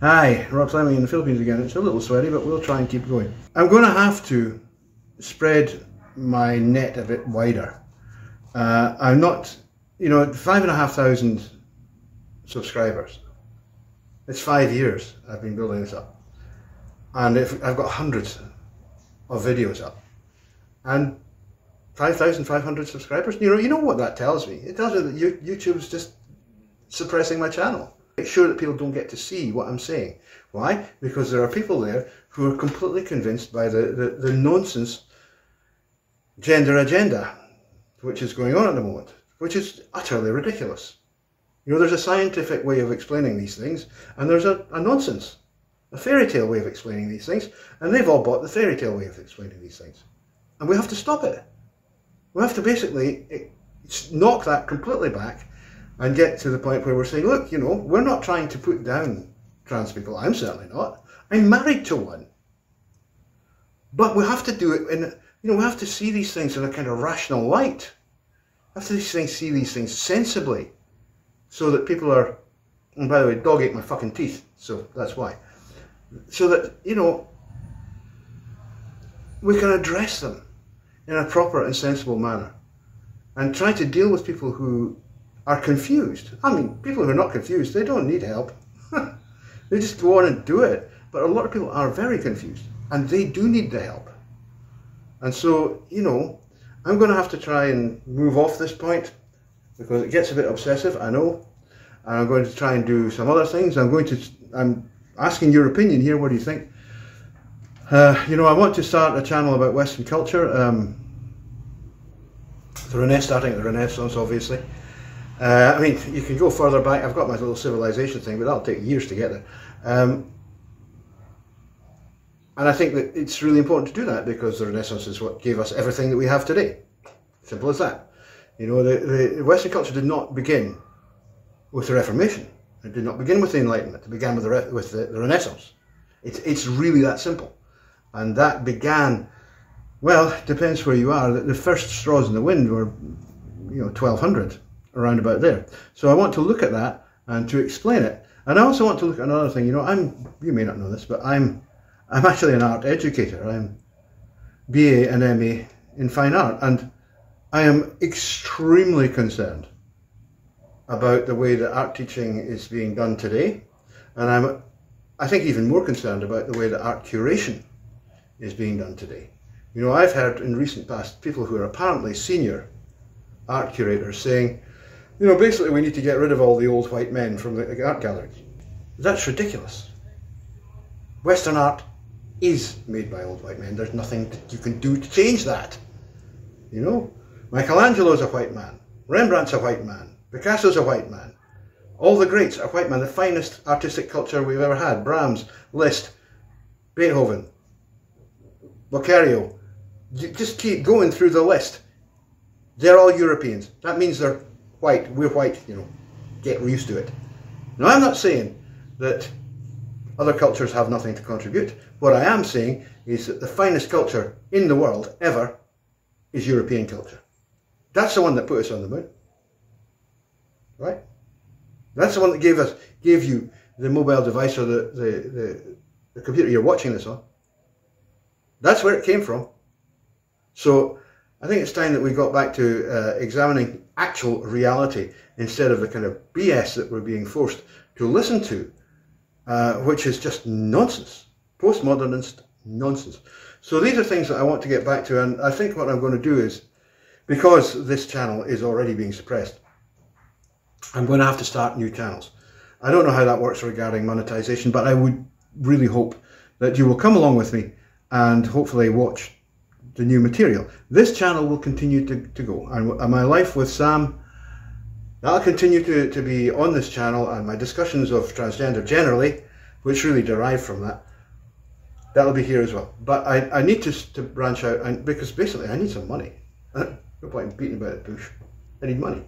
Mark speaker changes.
Speaker 1: Hi, Rob Fleming in the Philippines again. It's a little sweaty, but we'll try and keep going. I'm going to have to spread my net a bit wider. I'm not, 5,500 subscribers. It's 5 years I've been building this up. And I've got hundreds of videos up. And 5,500 subscribers. You know what that tells me? It tells me that YouTube's just suppressing my channel. Make sure that people don't get to see what I'm saying. Why? Because there are people there who are completely convinced by the nonsense gender agenda which is going on at the moment, which is utterly ridiculous. There's a scientific way of explaining these things, and there's a nonsense, a fairy tale way of explaining these things, and they've all bought the fairy tale way of explaining these things. And we have to stop it. We have to basically knock that completely back and get to the point where we're saying, look, we're not trying to put down trans people. I'm certainly not. I'm married to one. But we have to do it in, we have to see these things in a kind of rational light. We have to see these things sensibly, so that people are, and by the way, dog ate my fucking teeth, so that's why. So that, we can address them in a proper and sensible manner and try to deal with people who are confused. I mean, people who are not confused, they don't need help. They just go on and do it. But a lot of people are very confused, and they do need the help. And so, I'm going to have to try and move off this point, because it gets a bit obsessive, I know. And I'm going to try and do some other things. I'm asking your opinion here. What do you think? I want to start a channel about Western culture. Starting at the Renaissance, obviously. I mean, you can go further back. I've got my little civilization thing, but that'll take years to get there. And I think that it's really important to do that, because the Renaissance is what gave us everything that we have today. Simple as that. The Western culture did not begin with the Reformation. It did not begin with the Enlightenment. It began with the Renaissance. It's really that simple. And that began, well, it depends where you are. The first straws in the wind were, 1200. Around about there. So I want to look at that and to explain it. And I also want to look at another thing. You may not know this, but I'm actually an art educator. I'm BA and MA in fine art, and I am extremely concerned about the way that art teaching is being done today. And I think even more concerned about the way that art curation is being done today. I've heard in recent past people who are apparently senior art curators saying, basically we need to get rid of all the old white men from the art galleries. That's ridiculous. Western art is made by old white men. There's nothing that you can do to change that. Michelangelo's a white man. Rembrandt's a white man. Picasso's a white man. All the greats are white men. The finest artistic culture we've ever had. Brahms, Liszt, Beethoven, Boccaccio. You just keep going through the list. They're all Europeans. That means they're white. We're white, get used to it. Now, I'm not saying that other cultures have nothing to contribute. What I am saying is that the finest culture in the world ever is European culture. That's the one that put us on the moon. Right? That's the one that gave you the mobile device or the computer you're watching this on. That's where it came from. So I think it's time that we got back to examining actual reality instead of the kind of BS that we're being forced to listen to, which is just nonsense, postmodernist nonsense. So these are things that I want to get back to, and I think what I'm going to do is, because this channel is already being suppressed, I'm going to have to start new channels. I don't know how that works regarding monetization, but I would really hope that you will come along with me and hopefully watch the new material. This channel will continue to go, and my life with Sam, that'll continue to be on this channel, and my discussions of transgender generally, which really derive from that, that'll be here as well. But I need to branch out, because basically I need some money. No point in beating about the bush. I need money.